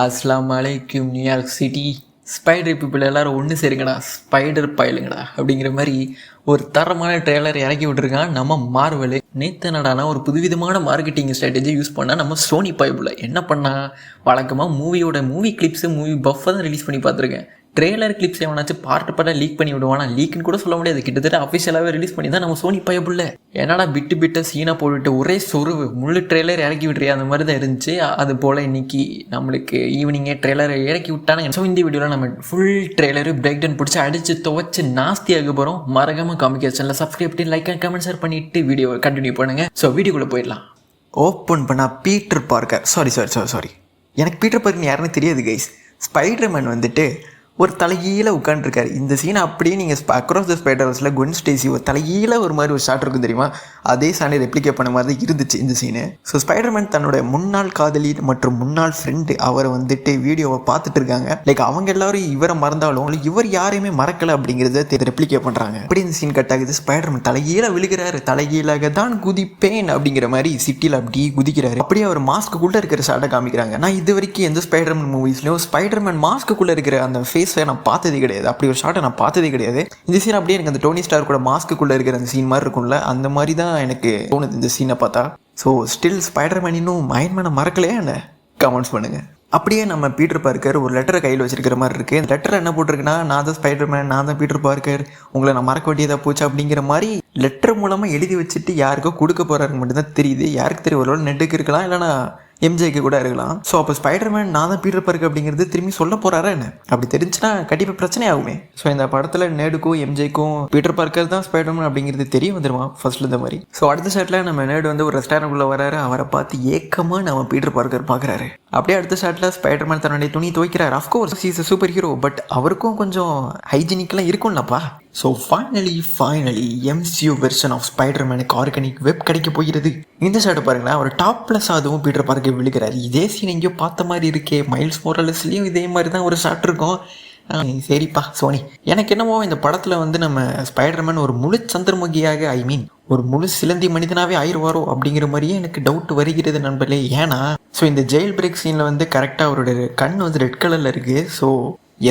அஸ்ஸலாமு அலைக்கும் New York city. Spider people எல்லோரும் ஒன்று சேருங்கடா, ஸ்பைடர் பயலுங்கடா அப்படிங்கிற மாதிரி ஒரு தரமான ட்ரெய்லர் இறக்கி விட்டுருக்கான் நம்ம மார்வெல். நேற்று நடானா ஒரு புதுவிதமான மார்க்கெட்டிங் ஸ்ட்ராட்டஜி யூஸ் பண்ணால் நம்ம சோனி பைபிள் என்ன பண்ணால் வழக்கமாக மூவி கிளிப்ஸு மூவி பஃப்பை தான் ரிலீஸ் பண்ணி பார்த்துருக்கேன். ட்ரெய்லர் கிளிப்ஸ் எவனாச்சும் பார்ட்டாக லீக் பண்ணி விடுவானா, லீக்குன்னு கூட சொல்ல முடியாது, கிட்டத்தட்ட அஃபிஷியலாகவே ரிலீஸ் பண்ணி தான் நம்ம சோனி பயப்புள்ள. என்னடா பிட்டு சீனா போட்டுட்டு ஒரே சொருவு முழு ட்ரெய்லர் இறக்கி விட்டுறியா, அந்த மாதிரி தான் இருந்துச்சு. அது போல் இன்றைக்கி நம்மளுக்கு ஈவினிங்கே ட்ரெய்லர் இறக்கி விட்டானுங்க. ஸோ இந்த வீடியோவில் நம்ம ஃபுல் ட்ரெய்லரு பிரேக் டவுன் பிடிச்சி அடித்து துவச்சி நாஸ்தியாக போகிறோம். மறக்காமல் காமிக்க சேனலில் சப்ஸ்கிரைப் பண்ணி லைக் அண்ட் கமெண்ட் ஷேர் பண்ணிவிட்டு வீடியோ கண்டினியூ பண்ணுங்கள். ஸோ வீடியோக்குள்ளே போயிடலாம். ஓப்பன் பண்ணால் பீட்டர் பார்க்கர், சாரி எனக்கு பீட்டர் பார்க்கர் யாருன்னு தெரியாது கைஸ். ஸ்பைடர்மேன் வந்துட்டு ஒரு தலைகீழ உட்காந்துருக்காரு. இந்த சீனை அப்படியே நீங்கள் அக்ராஸ் த ஸ்பைடர்வர்ஸில் குவென் ஸ்டேசி ஒரு தலைகீழ ஒரு மாதிரி ஒரு ஷாட் இருக்கும் தெரியுமா, அதே சாணி ரெப்ளிகேட் பண்ண மாதிரி தான் இருந்துச்சு இந்த சீனு. ஸோ ஸ்பைடர்மேன் தன்னோட முன்னாள் காதலி மற்றும் முன்னாள் ஃப்ரெண்டு அவரை வந்துட்டு வீடியோவை பார்த்துட்டு இருக்காங்க. லைக் அவங்க எல்லாரும் இவரை மறந்தாலும் இவர் யாரையுமே மறக்கலை அப்படிங்கிறத ரெப்ளிகேட் பண்ணுறாங்க. அப்படி இந்த சீன் கட் ஆகுது. ஸ்பைடர்மேன் தலைகீழ விழுகிறாரு. தலைகீழாக தான் குதிப்பேன் அப்படிங்கிற மாதிரி சிட்டியில் அப்படி குதிக்கிறாரு. அப்படியே அவர் மாஸ்க்குள்ளே இருக்கிற ஷாட்டை காமிக்கிறாங்க. நான் இது வரைக்கும் எந்த ஸ்பைடர்மேன் மூவிஸ்லையும் ஸ்பைடர்மேன் மாஸ்க்குள்ளே இருக்கிற அந்த ஃபேஸ் நான் பார்த்ததே கிடையாது. அப்படி ஒரு ஷாட்டை நான் பார்த்ததே கிடையாது. இந்த சீன் அப்படியே எனக்கு அந்த டோனி ஸ்டார் கூட மாஸ்க்குள்ளே இருக்கிற அந்த சீன் மாதிரி இருக்கும்ல, அந்த மாதிரி தான் எனக்கு தோணுது இந்த சீனை பார்த்தா. ஸோ ஸ்டில் ஸ்பைடர்மேன் இன்னும் அயன்மேனை மறக்கலையா என்ன, கமெண்ட்ஸ் பண்ணுங்கள். அப்படியே நம்ம பீட்டர் பார்க்கர் ஒரு லெட்டரை கையில் வச்சிருக்கிற மாதிரி இருக்குது. இந்த லெட்டர் என்ன போட்டிருக்குன்னா, நான் தான் ஸ்பைடர்மேன், நான் தான் பீட்டர் பார்க்கர், உங்களை நான் மறக்க வேண்டியதாக போச்சு அப்படிங்கிற மாதிரி லெட்டர் மூலமாக எழுதி வச்சுட்டு யாருக்கோ கொடுக்க போகிறாரு மட்டும்தான் தெரியுது. யாருக்கு தெரியும், ஒரு நெட்டுக்கு இருக்கலாம், இல்லைனா எம்ஜேக்கு கூட இருக்கலாம். ஸோ அப்போ ஸ்பைடர்மேன் நான் தான் பீட்டர் பார்க்கர் அப்படிங்கிறது திரும்பி சொல்ல போகிறாரா என்ன, அப்படி தெரிஞ்சுன்னா கண்டிப்பாக பிரச்சனை ஆகுமே. ஸோ இந்த படத்தில் நேடுக்கும் எம்ஜேக்கும் பீட்டர் பார்க்கர் தான் ஸ்பைடர்மேன் அப்படிங்கிறது தெரிய வந்துடுமா ஃபர்ஸ்ட்ல இந்த மாதிரி. ஸோ அடுத்த ஷாட்டில் நம்ம நேடு வந்து ஒரு ரெஸ்டாரண்ட்குள்ளே வராரு. அவரை பார்த்து ஏக்கமாக நம்ம பீட்டர் பார்க்கர் பார்க்குறாரு. அப்படியே அடுத்த ஷாட்டில் ஸ்பைடர்மேன் தன்னுடைய துணி துவைக்கிறார். Of course is a superhero, but அவருக்கும் கொஞ்சம் ஹைஜீனிக்லாம் இருக்கும்லப்பா. So finally MCU version of ஸ்பைடர்மேனுக்கு ஆர்கானிக் வெப் கிடைக்க போகிறது. இந்த ஷாட்டை பாருங்களேன், அவர் டாப் ப்ளஸ் அதுவும் பீட்டர் பார்க்கர் விழுகிறாரு. இதே சீன் எங்கேயோ பார்த்த மாதிரி இருக்கே, மைல்ஸ் மோரலஸ்லேயும் இதே மாதிரி தான் ஒரு ஷாட் இருக்கும். சரிப்பா சோனி, எனக்கு என்னமோ இந்த படத்தில் வந்து நம்ம ஸ்பைடர்மேன் ஒரு முழு சந்திரமுகியாக, ஒரு முழு சிலந்தி மனிதனாகவே ஆயிடுவாரோ அப்படிங்கிற மாதிரியே எனக்கு டவுட் வருகிறது நண்பர்களே. ஏன்னா ஸோ இந்த ஜெயில் பிரேக் சீனில் வந்து கரெக்டாக அவரோட கண் வந்து ரெட் கலரில் இருக்குது. ஸோ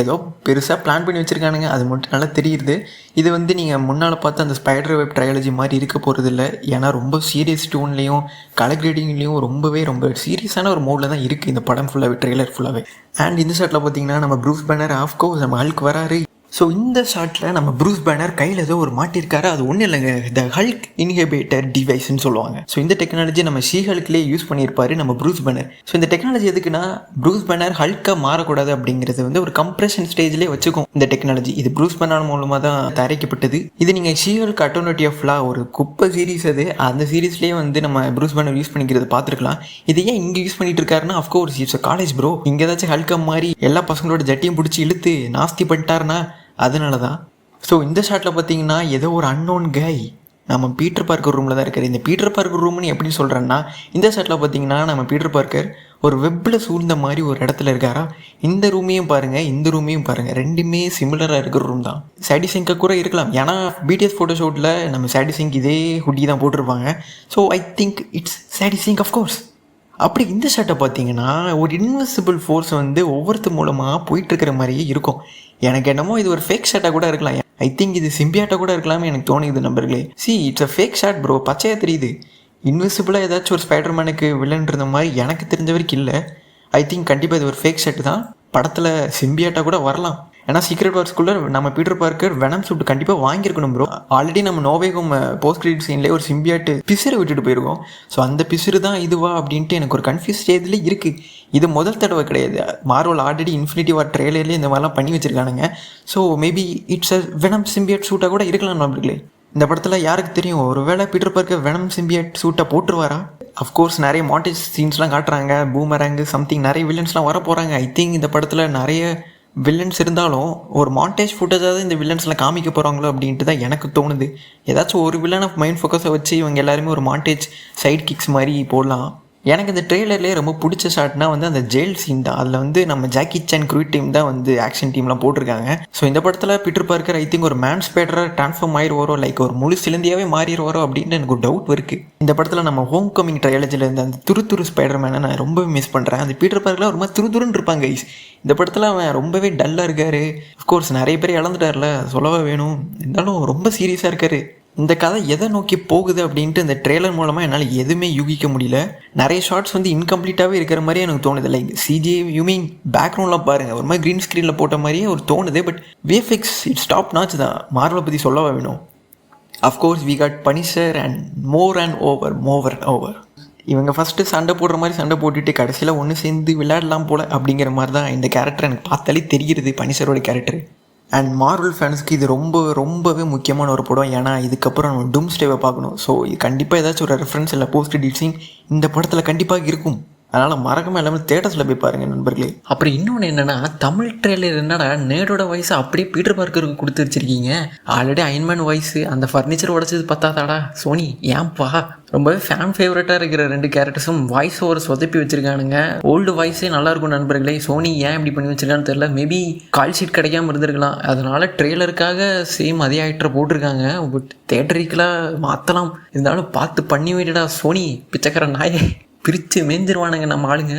ஏதோ பெருசாக பிளான் பண்ணி வச்சுருக்கானுங்க, அது மட்டும் நல்லா தெரியுது. இது வந்து நீங்கள் முன்னால் பார்த்து அந்த ஸ்பைடர் வெப் ட்ரையாலஜி மாதிரி இருக்க போகிறது இல்லை. ஏன்னா ரொம்ப சீரியஸ் டோன்லேயும் கலர் கிரேடிங்லேயும் ரொம்ப சீரியஸான ஒரு மோடில் தான் இருக்குது இந்த படம் ஃபுல்லாகவே, ட்ரெய்லர் ஃபுல்லாகவே. அண்ட் இந்த ஷாட்டில் பார்த்தீங்கன்னா நம்ம ப்ரூஸ் பேனர் ஆஃப்கோர்ஸ் நம்ம ஹல்க் வராரு. ஸோ இந்த ஷாட்டில் நம்ம ப்ரூஸ் பேனர் கையில் ஏதோ ஒரு மாட்டிருக்காரு. அது ஒன்றும் இல்லைங்க, த ஹல்க் இன்ஹிபிட்டர் டிவைஸ்ன்னு சொல்லுவாங்க. ஸோ இந்த டெக்னாலஜி நம்ம ஹல்க்லேயே யூஸ் பண்ணியிருப்பாரு நம்ம ப்ரூஸ் பேனர். ஸோ இந்த டெக்னாலஜி எதுக்குன்னா, ப்ரூஸ் பேனர் ஹல்காக மாறக்கூடாது அப்படிங்கிறது வந்து ஒரு கம்ப்ரெஷன் ஸ்டேஜ்லேயே வச்சுக்கும் இந்த டெக்னாலஜி. இது ப்ரூஸ் பேனர் மூலமாக தான் தயாரிக்கப்பட்டது. இது நீங்கள் ஹல்க் அட்டோனிட்டி ஆஃப் லா ஒரு குப்பை சீரீஸ், அது அந்த சீரீஸ்லேயே வந்து நம்ம ப்ரூஸ் பேனர் யூஸ் பண்ணிக்கிறது பார்த்துருக்கலாம். இது ஏன் இங்கே யூஸ் பண்ணிட்டு இருக்காருன்னா, அஃப்கோர்ஸ் இட்ஸ் காலேஜ் ப்ரோ. இங்கே ஏதாச்சும் ஹல்கா மாதிரி எல்லா பசங்களோட ஜட்டியும் பிடிச்சி இழுத்து நாஸ்தி பண்ணிட்டாருன்னா அதனால தான். ஸோ இந்த ஷாட்டில் பார்த்தீங்கன்னா ஏதோ ஒரு அன்னோன் கை நம்ம பீட்டர் பார்க்கர் ரூமில் தான் இருக்கார். இந்த பீட்டர் பார்க்கர் ரூம்னு எப்படி சொல்கிறேன்னா, இந்த ஷாட்டில் பார்த்தீங்கன்னா நம்ம பீட்டர் பார்க்கர் ஒரு வெப்பில் சூழ்ந்த மாதிரி ஒரு இடத்துல இருக்காரா. இந்த ரூமையும் பாருங்கள், ரெண்டுமே சிமிலராக இருக்கிற ரூம் தான். சாடி சிங்காக கூட இருக்கலாம், ஏன்னா பிடிஎஸ் ஃபோட்டோஷூட்டில் நம்ம சாடி சிங்க் இதே ஹுட்டி தான் போட்டிருப்பாங்க. ஸோ ஐ திங்க் இட்ஸ் சாடி சிங்க் அஃப்கோர்ஸ். அப்படி இந்த ஷாட்டை பார்த்தீங்கன்னா ஒரு இன்விசிபிள் ஃபோர்ஸ் வந்து ஒவ்வொருத்தர் மூலமாக போயிட்டுருக்கிற மாதிரியே இருக்கும். எனக்கு என்னமோ இது ஒரு ஃபேக் ஷாட்டாக கூட இருக்கலாம். ஐ திங்க் இது சிம்பியாட்டாக கூட இருக்கலாமே எனக்கு தோணுது நம்பர்களே. It's a fake shot bro, பச்சையாக தெரியுது. இன்விசிபிளாக ஏதாச்சும் ஒரு ஸ்பைடர்மேனுக்கு வில்லன் இருந்த மாதிரி எனக்கு தெரிஞ்ச வரைக்கும் இல்லை. ஐ திங்க் கண்டிப்பாக இது ஒரு ஃபேக் ஷாட் தான். படத்தில் சிம்பியாட்டாக கூட வரலாம். ஏன்னா சீக்ரெட் வார்ஸ்குள்ளே நம்ம பீட்டர் பார்க்கர் வெனம் சூட் கண்டிப்பாக வாங்கியிருக்கணும் ப்ரோ. ஆல்ரெடி நம்ம நோவேகும் போஸ்ட் கிரெடிட் சீன்லேயே ஒரு சிம்பியாட்டு பிசுரை விட்டுட்டு போயிருக்கோம். ஸோ அந்த பிசுறு தான் இதுவா அப்படின்ட்டு எனக்கு ஒரு கன்ஃபியூஸ் ஸ்டேஜில் இருக்குது. இது முதல் தடவை கிடையாது. மார்வல் ஆல்ரெடி இன்ஃபினிட்டி வார் ட்ரெய்லர்லேயே இந்த மாதிரிலாம் பண்ணி வச்சுருக்கானுங்க. So maybe it's a Venom symbiote சூட்டாக கூட இருக்கலாம் நம்மளுக்கு. இந்த படத்தில் யாருக்கு தெரியும், ஒரு வேளை பீட்டர் பார்க்கர் வெனம் சிம்பியாட் சூட்டை போட்டுருவாரா. அஃப்கோர்ஸ் நிறைய மாண்டேஜ் சீன்ஸ்லாம் காட்டுறாங்க, பூமராங்கு சம்திங் நிறைய வில்லன்ஸ்லாம் வர போகிறாங்க. ஐ திங்க் இந்த படத்தில் நிறைய வில்லன்ஸ் இருந்தாலும் ஒரு மாண்டேஜ் ஃபுட்டேஜாவது இந்த வில்லன்ஸ்லாம் காமிக்க போகிறாங்களோ அப்படின்ட்டு தான் எனக்கு தோணுது. ஏதாச்சும் ஒரு வில்லன் ஆஃப் மைண்ட் ஃபோக்கஸை வச்சு இவங்க எல்லாருமே ஒரு மாண்டேஜ் சைட் கிக்ஸ் மாதிரி போடலாம். எனக்கு இந்த ட்ரெய்லர்லேயே ரொம்ப பிடிச்ச ஷாட்னா வந்து அந்த ஜெயில் சீன் தான். அதில் வந்து நம்ம ஜாக்கி சான் க்ரூட் டீம் தான் வந்து ஆக்ஷன் டீம்லாம் போட்டிருக்காங்க. ஸோ இந்த படத்தில் பீட்டர் பார்க்கர் ஐ திங்க் ஒரு மேன் ஸ்பைடராக ட்ரான்ஸ்ஃபார்ம் ஆயிடுவாரோ, லைக் ஒரு முழு சிலந்தியாகவே மாறிடுவாரோ அப்படின்னு எனக்கு ஒரு டவுட் இருக்குது. இந்த படத்தில் நம்ம ஹோம் கமிங் ட்ரையாலஜியில் இருந்த அந்த துரு ஸ்பைடர் மேனை நான் ரொம்பவே மிஸ் பண்ணுறேன். அந்த பீட்டர் பார்க்கர்லாம் ஒரு மாதிரி துருன்னு இருப்பாங்க கைஸ். இந்த படத்தில் அவன் ரொம்பவே டல்லாக இருக்கார். அஃப்கோர்ஸ் நிறைய பேர் இழந்துட்டார்ல, சொல்லவே வேணும். இருந்தாலும் ரொம்ப சீரியஸாக இருக்கார். இந்த கதை எதை நோக்கி போகுது அப்படின்ட்டு இந்த ட்ரெய்லர் மூலமாக என்னால் எதுவுமே யூகிக்க முடியல. நிறைய ஷார்ட்ஸ் வந்து இன்கம்ப்ளீட்டாகவே இருக்கிற மாதிரியே எனக்கு தோணுது. லைக் சிஜி யூமிங் பேக்ரவுண்ட்லாம் பாருங்கள், ஒரு மாதிரி க்ரீன் ஸ்க்ரீனில் போட்ட மாதிரியே ஒரு தோணுது. But VFX it's top notch தான். மார்வலை பற்றி சொல்லவா வேணும். Of course we got Punisher and more. இவங்க ஃபஸ்ட்டு சண்டை போடுற மாதிரி சண்டை போட்டுட்டு கடைசியில் ஒன்று சேர்ந்து விளையாடலாம் போல் அப்படிங்கிற மாதிரி தான் இந்த கேரக்டர் எனக்கு பார்த்தாலே தெரிகிறது, பனிஷரோட கேரக்டர். அண்ட் மார்வல் ஃபேன்ஸ்க்கு இது ரொம்பவே முக்கியமான ஒரு படம். ஏன்னா இதுக்கப்புறம் நம்ம டூம்ஸ்டேவை பார்க்கணும். ஸோ இது கண்டிப்பாக ஏதாச்சும் ஒரு ரெஃபரன்ஸ் இல்லை போஸ்ட் கிரெடிட் சீன் இந்த படத்தில் கண்டிப்பாக இருக்கும். அதனால் மறக்காமல் எல்லாமே தேட்டர்ஸில் போய் பாருங்கள் நண்பர்களே. அப்புறம் இன்னொன்று என்னென்னா, தமிழ் ட்ரெய்லர் என்னடா நேடோட வாய்ஸை அப்படியே பீட்டர் பார்க்கருக்கு கொடுத்து வச்சிருக்கீங்க. ஆல்ரெடி அயன்மேன் வாய்ஸு அந்த ஃபர்னிச்சர் உடச்சது பத்தாதாடா சோனி, ஏன்பா? ரொம்பவே ஃபேன் ஃபேவரட்டாக இருக்கிற 2 கேரக்டர்ஸும் வாய்ஸ் ஓவர் சொதப்பி வச்சுருக்கானுங்க. ஓல்டு வாய்ஸே நல்லாயிருக்கும் நண்பர்களே. சோனி ஏன் இப்படி பண்ணி வச்சுருக்கான்னு தெரில. மேபி கால் ஷீட் கிடைக்காம இருந்திருக்கலாம். அதனால் ட்ரெய்லருக்காக சேம் அதே ஆக்டரை போட்டிருக்காங்க. பட் தேட்டரிக்கெலாம் மாற்றலாம். இருந்தாலும் பார்த்து பண்ணி வைடா சோனி, பிச்சைக்கார நாயே. பிரித்து மேய்ஞ்சிருவானுங்க நம்ம ஆளுங்க.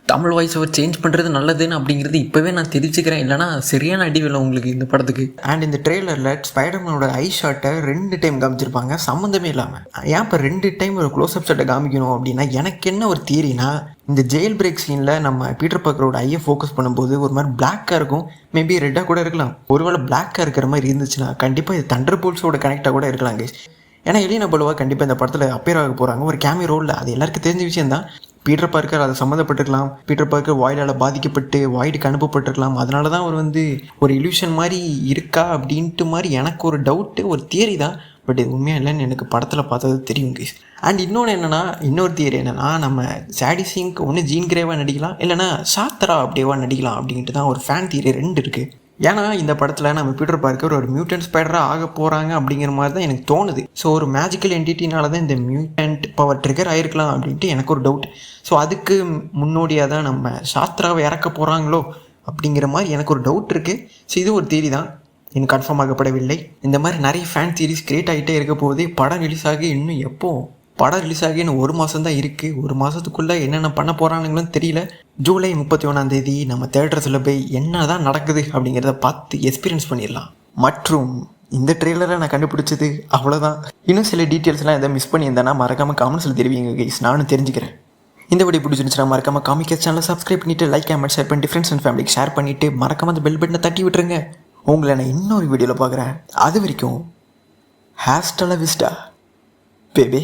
தமிழ் வாய்ஸ் ஓவர் சேஞ்ச் பண்ணுறது நல்லதுன்னு அப்படிங்கிறது இப்போவே நான் தெரிஞ்சுக்கிறேன். இல்லைனா சரியான அடிவில்லை உங்களுக்கு இந்த படத்துக்கு. அண்ட் இந்த ட்ரெய்லரில் ஸ்பைடர்மேனோட ஐ ஷாட்டை 2 டைம் காமிச்சிருப்பாங்க சம்மந்தமே இல்லாமல். ஏன் இப்போ 2 டைம் ஒரு க்ளோஸ்அப் ஷாட்டை காமிக்கணும் அப்படின்னா, எனக்கு என்ன ஒரு தியரினா, இந்த ஜெயில் பிரேக் சீனில் நம்ம பீட்டர் பார்க்கரோட ஐயை ஃபோக்கஸ் பண்ணும்போது ஒரு மாதிரி பிளாக்காக இருக்கும், மேபி ரெட்டாக கூட இருக்கலாம். ஒருவேளை பிளாக்காக இருக்கிற மாதிரி இருந்துச்சுன்னா கண்டிப்பாக இது தண்டர் போல்ஸோட கனெக்டாக கூட இருக்கலாம் கைஸ். ஏன்னா எலினா பலுவா கண்டிப்பாக இந்த படத்தில் அப்பேர் ஆக போகிறாங்க ஒரு கேமியோ ரோலில். அது எல்லாருக்கும் தெரிஞ்ச விஷயம் தான். பீட்டர் பார்க்கர் அதை சம்மந்தப்பட்டிருக்கலாம். பீட்டர் பார்க்கர் வாய்டால் பாதிக்கப்பட்டு வாய்டுக்கு அனுப்பப்பட்டிருக்கலாம். அதனால தான் அவர் வந்து ஒரு இல்யூஷன் மாதிரி இருக்கா அப்படின்ட்டு மாதிரி எனக்கு ஒரு டவுட்டு, ஒரு தியரி தான். பட் இது உண்மையாக இல்லைன்னு எனக்கு படத்தில் பார்த்தது தெரியும் கைஸ். அண்ட் இன்னொரு தியரி என்னென்னா, நம்ம சாடி சிங்க் ஒன்று ஜீன் கிரேவாக நடிக்கலாம், இல்லைனா சாத்தரா அப்படியேவா நடிக்கலாம் அப்படின்ட்டு தான் ஒரு ஃபேன் தியரி 2 இருக்குது. ஏன்னா இந்த படத்தில் நம்ம பீட்டர் பார்க்கர் ஒரு மியூட்டன்ட் ஸ்பைடராக ஆக போகிறாங்க அப்படிங்கிற மாதிரி தான் எனக்கு தோணுது. ஸோ ஒரு மேஜிக்கல் என்டிட்டினால தான் இந்த மியூட்டன்ட் பவர் ட்ரிகர் ஆகிருக்கலாம் அப்படின்ட்டு எனக்கு ஒரு டவுட். ஸோ அதுக்கு முன்னோடியாக தான் நம்ம சாஸ்திராவை இறக்க போகிறாங்களோ அப்படிங்கிற மாதிரி எனக்கு ஒரு டவுட் இருக்குது. ஸோ இது ஒரு தியரி தான், இன்னும் கன்ஃபார்ம் ஆகப்படவில்லை. இந்த மாதிரி நிறைய ஃபேன் தியரிஸ் கிரியேட் ஆகிட்டே இருக்க போதே படம் ரிலீஸ் ஆகி இன்னும் படம் ரிலீஸ் ஆகி இன்னும் 1 மாதம் தான் இருக்குது. 1 மாதத்துக்குள்ளே என்னென்ன பண்ண போகிறானுங்களும் தெரியல. ஜூலை 31 நம்ம தேட்டர்ஸில் போய் என்ன தான் நடக்குது அப்படிங்கிறத பார்த்து எக்ஸ்பீரியன்ஸ் பண்ணிடலாம். மற்றும் இந்த ட்ரெய்லரை நான் கண்டுபிடிச்சது அவ்வளோதான். இன்னும் சில டீட்டெயில்ஸ்லாம் எதாவது மிஸ் பண்ணியிருந்தேன்னா மறக்காமல் காமெண்ட்ஸில் தெரிவிங்க கைஸ், நானும் தெரிஞ்சுக்கிறேன். இந்த வீடியோ பிடிச்சிருந்துச்சுன்னா மறக்காமல் காமிக்க சேனலை சப்ஸ்கிரைப் பண்ணிவிட்டு லைக் கமெண்ட் ஷேர் பண்ணி ஃப்ரெண்ட்ஸ் அண்ட் ஃபேமிலிக்கு ஷேர் பண்ணிவிட்டு மறக்காமல் அந்த பெல் பட்டனை தட்டி விட்டுருங்க. உங்களை நான் இன்னொரு வீடியோவில் பார்க்குறேன். அது வரைக்கும் ஹேஸ்டலா விஸ்டா பேபே.